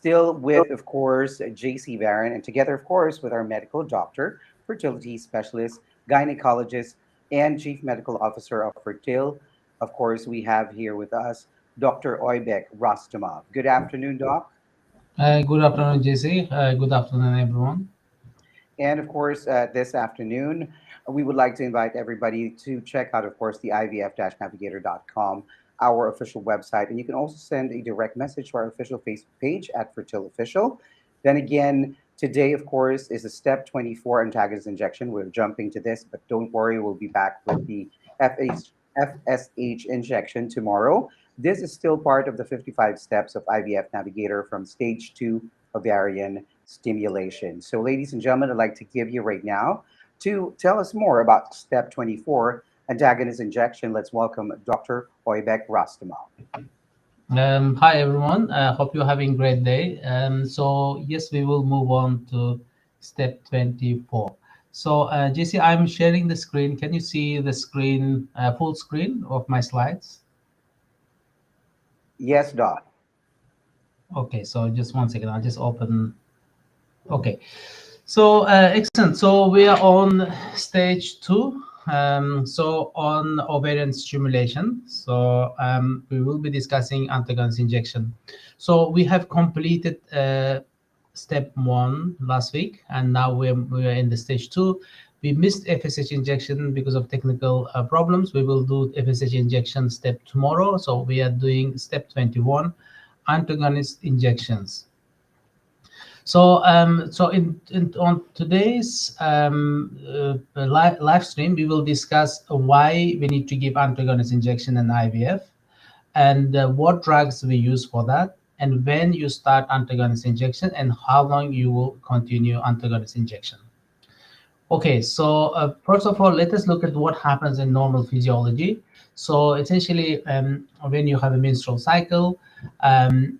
Still with, of course, JC Barron, and together, of course, with our medical doctor, fertility specialist, gynecologist, and chief medical officer of Fertil. Of course, we have here with us Dr. Oybek Rustamov. Good afternoon, Doc. Good afternoon, JC. Good afternoon, everyone. And of course, this afternoon, we would like to invite everybody to check out, of course, the IVF-Navigator.com, our official website. And you can also send a direct message to our official Facebook page at Fertile Official. Then again, today, of course, is the step 24 antagonist injection. We're jumping to this, but don't worry, we'll be back with the FSH injection tomorrow. This is still part of the 55 steps of IVF Navigator from stage 2 ovarian stimulation. So, ladies and gentlemen, I'd like to give you right now to tell us more about step 24, antagonist injection. Let's welcome Dr. Oybek Rastamov. Hi, everyone. Hope you're having a great day. So, yes, we will move on to step 24. So, JC, I'm sharing the screen. Can you see the screen, full screen of my slides? Yes, Doc. Okay, so just one second. I'll just open. Okay. So excellent. So we are on stage 2. So on ovarian stimulation. So we will be discussing antagonist injection. So we have completed step 1 last week, and now we're in the stage 2. We missed FSH injection because of technical problems. We will do FSH injection step tomorrow. So we are doing step 21, antagonist injections. So, on today's live stream, we will discuss why we need to give antagonist injection in IVF, and what drugs we use for that, and when you start antagonist injection, and how long you will continue antagonist injection. Okay, so first of all, let us look at what happens in normal physiology. So essentially, when you have a menstrual cycle,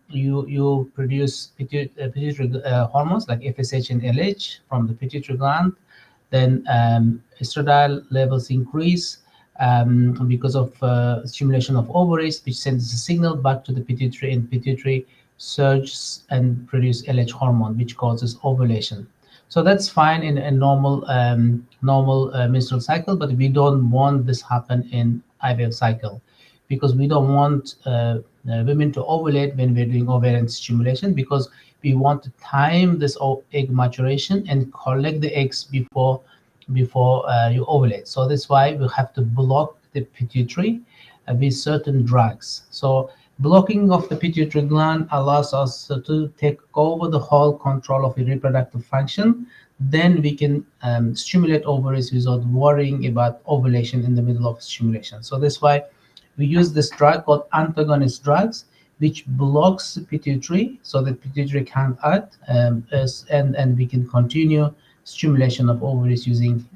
you produce pituitary hormones like FSH and LH from the pituitary gland. Then estradiol levels increase because of stimulation of ovaries, which sends a signal back to the pituitary, and pituitary surges and produce LH hormone, which causes ovulation. So that's fine in a normal menstrual cycle, but we don't want this happen in IVF cycle, because we don't want women to ovulate when we're doing ovarian stimulation, because we want to time this egg maturation and collect the eggs before you ovulate. So that's why we have to block the pituitary with certain drugs. So blocking of the pituitary gland allows us to take over the whole control of the reproductive function. Then we can stimulate ovaries without worrying about ovulation in the middle of stimulation. So that's why we use this drug called antagonist drugs, which blocks the pituitary so that pituitary can't act, and we can continue stimulation of ovaries using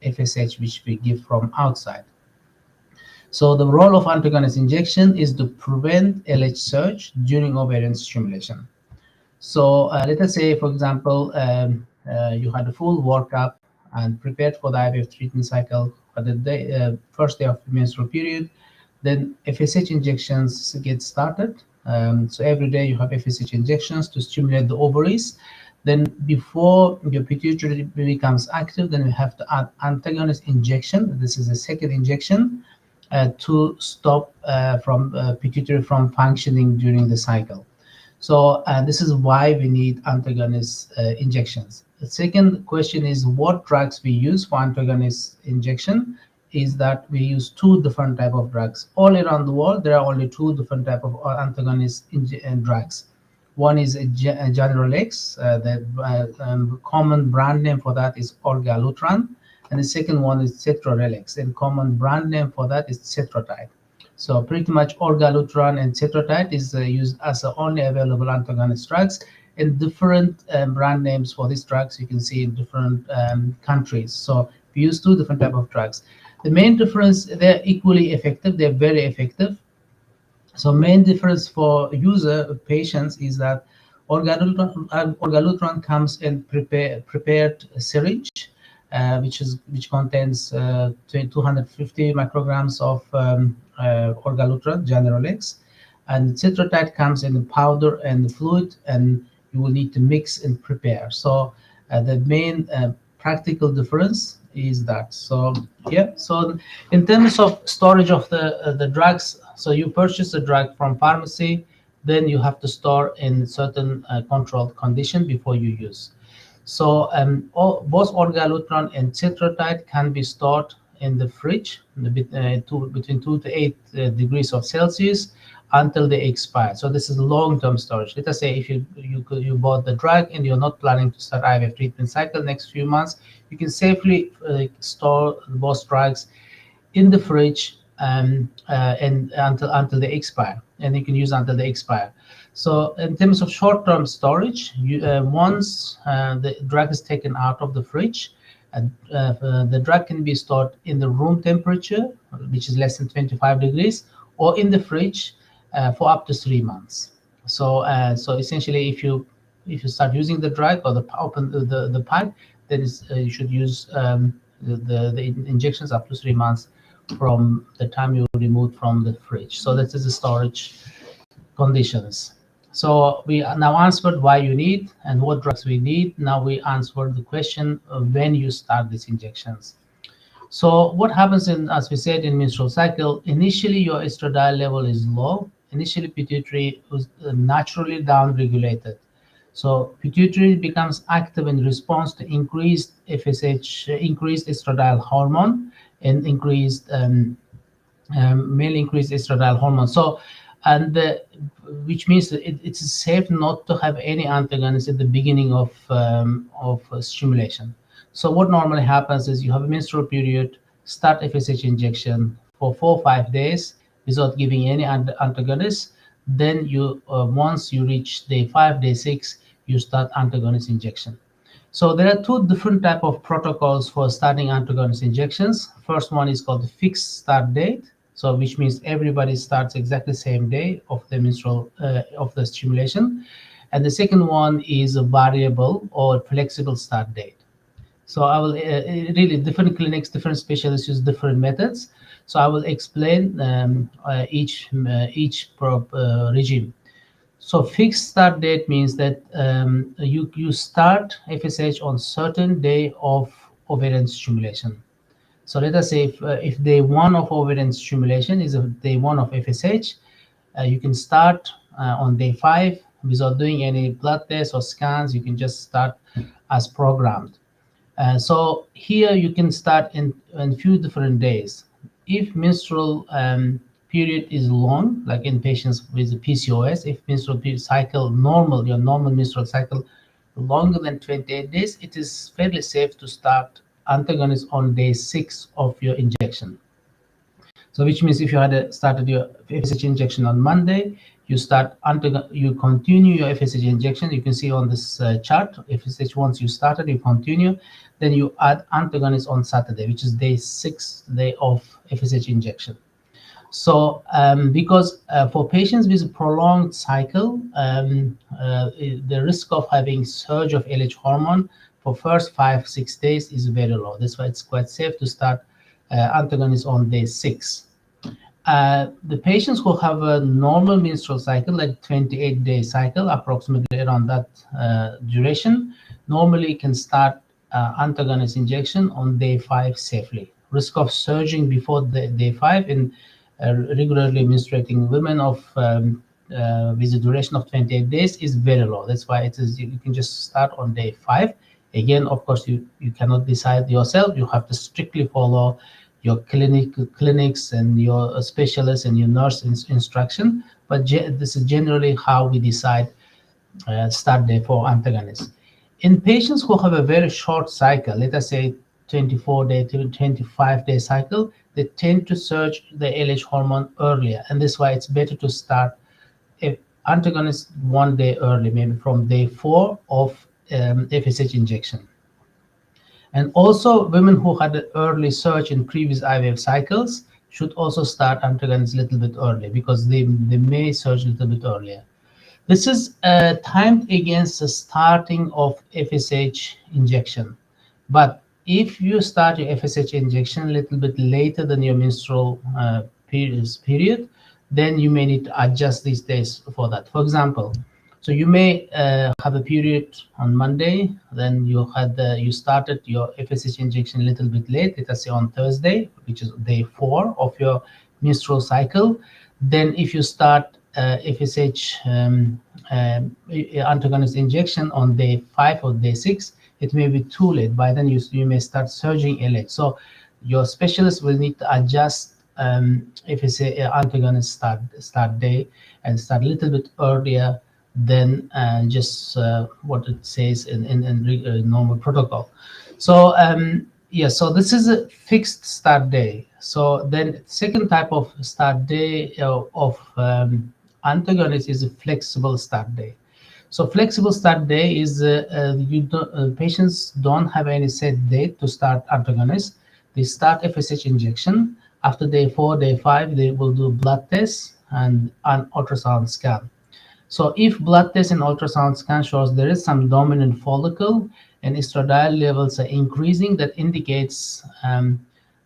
FSH, which we give from outside. So the role of antagonist injection is to prevent LH surge during ovarian stimulation. So let us say, for example, you had a full workup and prepared for the IVF treatment cycle for the first day of the menstrual period. Then FSH injections get started. So every day you have FSH injections to stimulate the ovaries. Then before your pituitary becomes active, then we have to add antagonist injection. This is the second injection to stop pituitary from functioning during the cycle. So this is why we need antagonist injections. The second question is what drugs we use for antagonist injection. Is that we use 2 different type of drugs. All around the world, there are only 2 different type of antagonist drugs. One is Generalex. The common brand name for that is Orgalutran. And the second one is Cetrorelix, and common brand name for that is Cetrotide. So pretty much Orgalutran and Cetrotide is used as the only available antagonist drugs, and different brand names for these drugs you can see in different countries. So we use 2 different type of drugs. The main difference, they're equally effective, they're very effective. So main difference for patients is that Orgalutran comes in prepared syringe, which contains 250 micrograms of Orgalutran, Generalex. and citrotide comes in powder and fluid, and you will need to mix and prepare. So the main practical difference is that. So yeah, so in terms of storage of the drugs, so you purchase the drug from pharmacy, then you have to store in certain controlled condition before you use. So both orgalutran and citrotide can be stored in the fridge between 2 to 8 degrees of Celsius until they expire. So this is long-term storage. Let us say if you bought the drug and you're not planning to start IVF treatment cycle next few months, you can safely store both drugs in the fridge and until they expire, and you can use until they expire. So in terms of short-term storage, once the drug is taken out of the fridge, the drug can be stored in the room temperature, which is less than 25 degrees, or in the fridge for up to 3 months. So essentially, if you start using the drug or open the pipe, then you should use the injections up to 3 months from the time you remove from the fridge. So that is the storage conditions. So we now answered why you need and what drugs we need. Now we answered the question of when you start these injections. So what happens in, as we said, in menstrual cycle, initially your estradiol level is low. Initially pituitary was naturally down-regulated. So pituitary becomes active in response to increased FSH, increased estradiol hormone, and mainly increased estradiol hormone. So, which means that it's safe not to have any antagonist at the beginning of stimulation. So what normally happens is you have a menstrual period, start FSH injection for 4 or 5 days without giving any antagonist. Then you once you reach day 5, day 6, you start antagonist injection. So there are two different type of protocols for starting antagonist injections. First one is called the fixed start date, so which means everybody starts exactly the same day of the menstrual of the stimulation, and the second one is a variable or flexible start date. So I will really different clinics, different specialists use different methods. So I will explain each regime. So fixed start date means that you start FSH on certain day of ovarian stimulation. So let us say if day 1 of ovarian stimulation is a day 1 of FSH, you can start on day 5 without doing any blood tests or scans. You can just start as programmed. So here you can start in few different days. If menstrual period is long, like in patients with PCOS, if menstrual cycle your normal menstrual cycle longer than 28 days, it is fairly safe to start antagonist on day 6 of your injection. So which means if you had started your FSH injection on Monday, you continue your FSH injection. You can see on this chart, FSH once you started, you continue, then you add antagonist on Saturday, which is day 6 of FSH injection. So because for patients with a prolonged cycle, the risk of having surge of LH hormone for first 5-6 days is very low. That's why it's quite safe to start antagonist on day 6. The patients who have a normal menstrual cycle, like 28-day cycle, approximately around that duration, normally can start antagonist injection on day 5 safely. Risk of surging before day 5 in regularly menstruating women with a duration of 28 days is very low. That's why it is you can just start on day 5. Again, of course, you cannot decide yourself. You have to strictly follow your clinics and your specialists and your nurse instruction. But this is generally how we decide start day for antagonists. In patients who have a very short cycle, let us say 24-day to 25-day cycle, they tend to surge the LH hormone earlier, and that's why it's better to start antagonist 1 day early, maybe from day 4 of FSH injection. And also, women who had an early surge in previous IVF cycles should also start antagonists a little bit early, because they may surge a little bit earlier. This is timed against the starting of FSH injection. But if you start your FSH injection a little bit later than your menstrual period, then you may need to adjust these days for that. For example, so you may have a period on Monday, then you started your FSH injection a little bit late, let us say on Thursday, which is day 4 of your menstrual cycle. Then if you start FSH antagonist injection on day 5 or day 6, it may be too late. By then you may start surging LH. So your specialist will need to adjust if it's a antagonist start day and start a little bit earlier than just what it says in normal protocol. So yeah, so this is a fixed start day. So then second type of start day of antagonist is a flexible start day. So flexible start day is patients don't have any set date to start antagonist. They start FSH injection. After day 4, day 5, they will do blood tests and an ultrasound scan. So if blood test and ultrasound scan shows there is some dominant follicle and estradiol levels are increasing, that indicates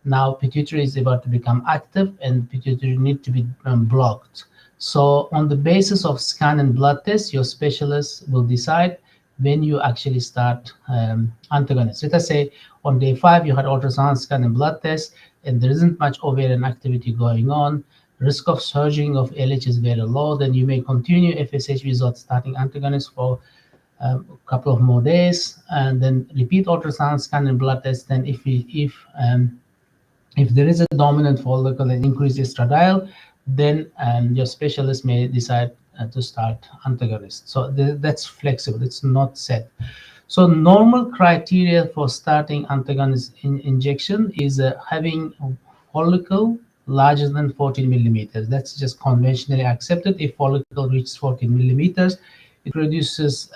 now pituitary is about to become active and pituitary need to be blocked. So on the basis of scan and blood test, your specialist will decide when you actually start antagonist. Let us say on day 5 you had ultrasound scan and blood test and there isn't much ovarian activity going on, risk of surging of LH is very low, then you may continue FSH without starting antagonist for a couple of more days and then repeat ultrasound scan and blood test. Then if there is a dominant follicle and increased estradiol, then your specialist may decide to start antagonist. So that's flexible, it's not set. So normal criteria for starting antagonist injection is having follicle larger than 14 millimeters. That's just conventionally accepted. If follicle reaches 14 millimeters, it produces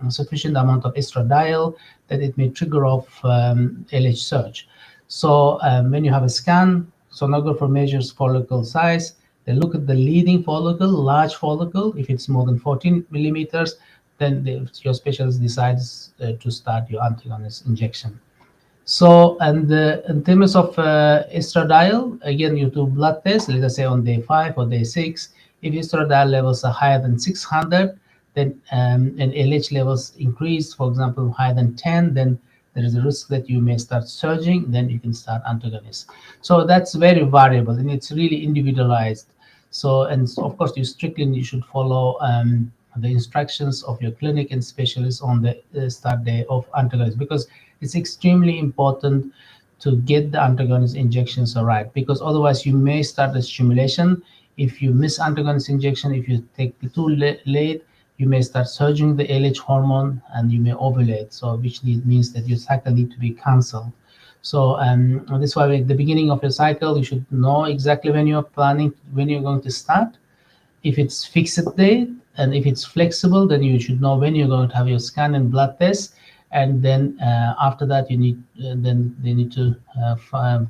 sufficient amount of estradiol that it may trigger off LH surge. So when you have a scan, sonographer measures follicle size. They look at the leading follicle, large follicle. If it's more than 14 millimeters, then your specialist decides to start your antagonist injection. So, and in terms of estradiol, again, you do blood tests, let us say on day 5 or day 6. If estradiol levels are higher than 600, then and LH levels increase, for example, higher than 10, then there is a risk that you may start surging, then you can start antagonist. So that's very variable and it's really individualized. So, and so of course, you should follow the instructions of your clinic and specialist on the start day of antagonist, because it's extremely important to get the antagonist injections right, because otherwise you may start the stimulation. If you miss antagonist injection, if you take it too late, you may start surging the LH hormone and you may ovulate, so which means that your cycle need to be cancelled. So this is why at the beginning of your cycle, you should know exactly when you're going to start. If it's fixed date and if it's flexible, then you should know when you're going to have your scan and blood test. And then after that, then they need to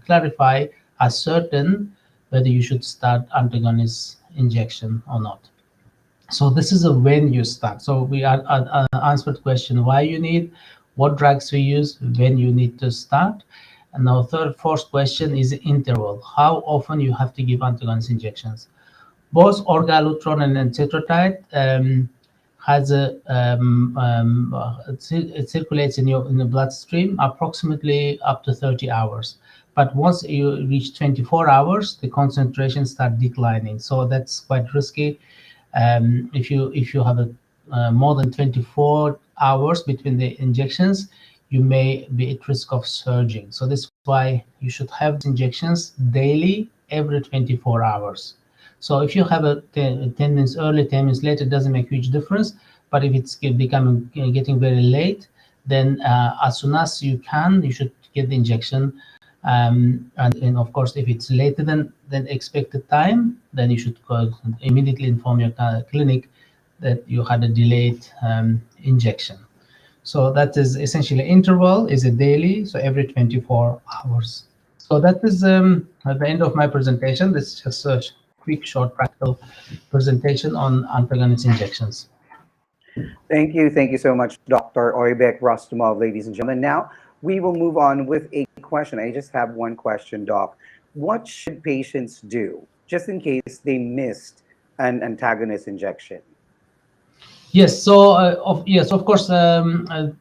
clarify, ascertain whether you should start antagonist injection or not. So this is a when you start. So we answered question why you need, what drugs we use, when you need to start. And now fourth question is interval. How often you have to give antagonist injections? Both orgalutron and encetrotide has it circulates in the bloodstream approximately up to 30 hours. But once you reach 24 hours, the concentration start declining. So that's quite risky. If you have more than 24 hours between the injections, you may be at risk of surging. So that's why you should have injections daily every 24 hours. So if you have a 10 minutes early, 10 minutes later, it doesn't make huge difference. But if it's getting very late, then as soon as you can, you should get the injection. And of course, if it's later than expected time, then you should immediately inform your clinic that you had a delayed injection. So that is essentially interval is a daily, so every 24 hours. So that is at the end of my presentation. This is just a quick, short, practical presentation on antagonist injections. Thank you so much, Dr. Oybek Rustamov, ladies and gentlemen. Now we will move on with a question. I just have one question, Doc. What should patients do just in case they missed an antagonist injection? Yes, so yes, of course,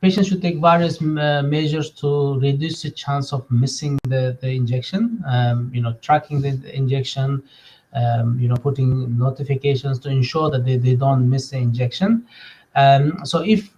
patients should take various measures to reduce the chance of missing the injection. Tracking the injection, putting notifications to ensure that they don't miss the injection. So if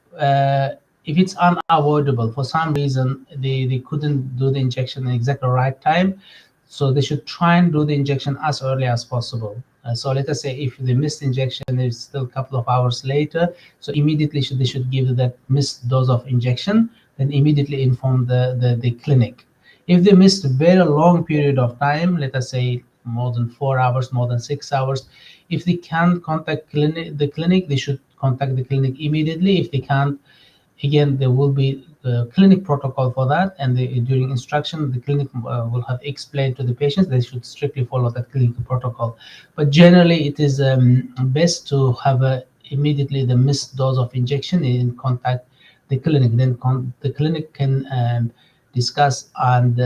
it's unavoidable for some reason, they couldn't do the injection at exactly the right time, so they should try and do the injection as early as possible. So let us say if they missed injection, it's still a couple of hours later, so immediately they should give that missed dose of injection, then immediately inform the clinic. If they missed a very long period of time, let us say more than 4 hours, more than 6 hours, if they can't contact the clinic, they should contact the clinic immediately. If they can't, again, there will be a clinic protocol for that, and during instruction, the clinic will have explained to the patients they should strictly follow that clinical protocol. But generally, it is best to have immediately the missed dose of injection in contact the clinic. Then the clinic can discuss and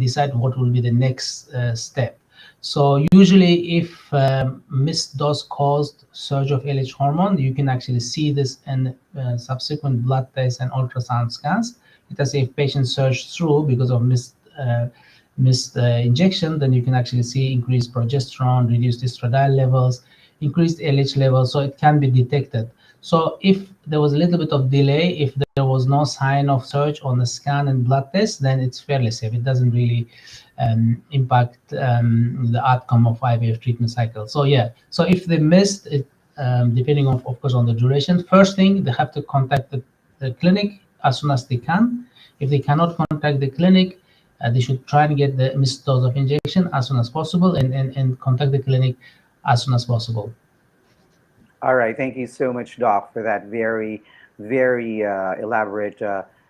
decide what will be the next step. So usually, if missed dose caused surge of LH hormone, you can actually see this in subsequent blood tests and ultrasound scans. Because if patients surge through because of missed injection, then you can actually see increased progesterone, reduced estradiol levels, increased LH levels, so it can be detected. So if there was a little bit of delay, if there was no sign of surge on the scan and blood test, then it's fairly safe. It doesn't really impact the outcome of IVF treatment cycle. So yeah, so if they missed it, depending on, of course, on the duration, first thing they have to contact the clinic as soon as they can. If they cannot contact the clinic, they should try and get the missed dose of injection as soon as possible, and contact the clinic as soon as possible. All right. Thank you so much, Doc, for that very, very elaborate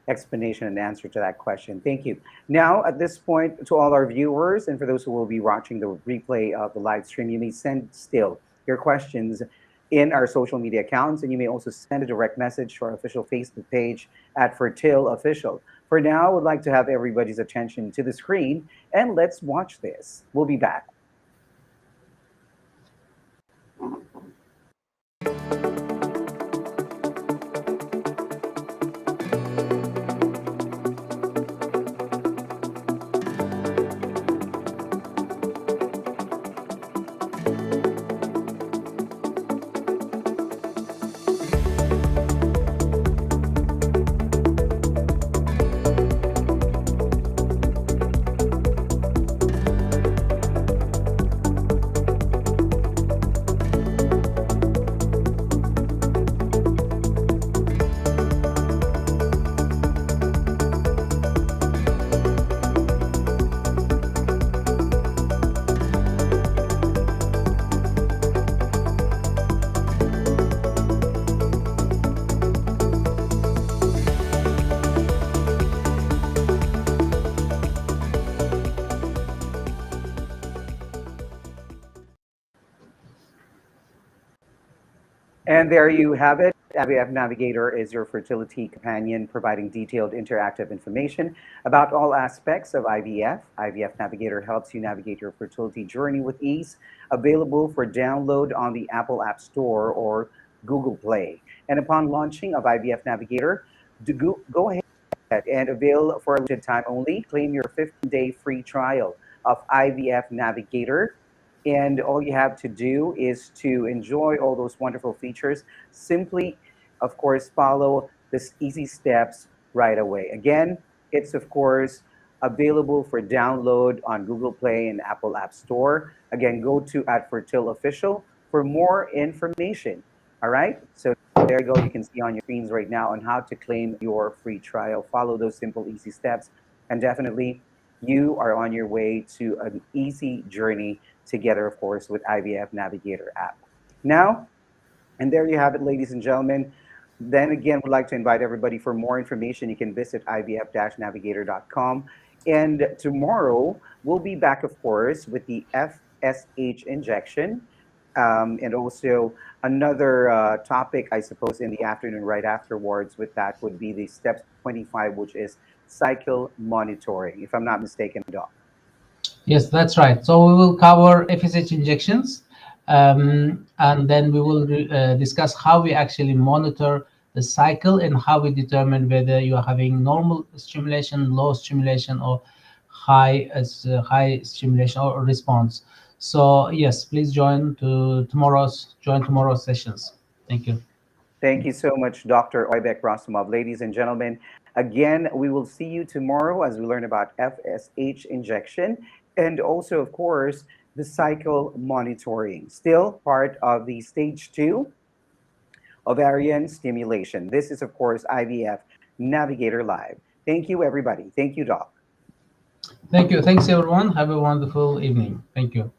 explanation and answer to that question. Thank you. Now, at this point, to all our viewers and for those who will be watching the replay of the live stream, you may send still your questions in our social media accounts, and you may also send a direct message to our official Facebook page at Fertile Official. For now, I would like to have everybody's attention to the screen, and let's watch this. We'll be back. And there you have it. IVF Navigator is your fertility companion, providing detailed interactive information about all aspects of IVF. IVF Navigator helps you navigate your fertility journey with ease. Available for download on the Apple App Store or Google Play. And upon launching of IVF Navigator, go ahead and avail for a limited time only. Claim your 15-day free trial of IVF Navigator. And all you have to do is to enjoy all those wonderful features. Simply, of course, follow this easy steps right away. Again, it's of course available for download on Google Play and Apple App Store. Again, go to at Fertile Official for more information. All right. So there you go. You can see on your screens right now on how to claim your free trial. Follow those simple, easy steps, and definitely you are on your way to an easy journey together, of course, with IVF Navigator app. Now, and there you have it, ladies and gentlemen. Then again, would like to invite everybody for more information. You can visit ivf-navigator.com. And tomorrow, we'll be back, of course, with the FSH injection. And also another topic, I suppose, in the afternoon, right afterwards, with that would be the steps 25, which is cycle monitoring, if I'm not mistaken, Doc. Yes, that's right. So we will cover FSH injections, and then we will discuss how we actually monitor the cycle and how we determine whether you are having normal stimulation, low stimulation, or high stimulation or response. So yes, please join tomorrow's sessions. Thank you. Thank you so much, Dr. Oybek Rustamov. Ladies and gentlemen, again, we will see you tomorrow as we learn about FSH injection and also, of course, the cycle monitoring. Still part of the stage two ovarian stimulation. This is, of course, IVF Navigator Live. Thank you, everybody. Thank you, Doc. Thank you. Thanks, everyone. Have a wonderful evening. Thank you.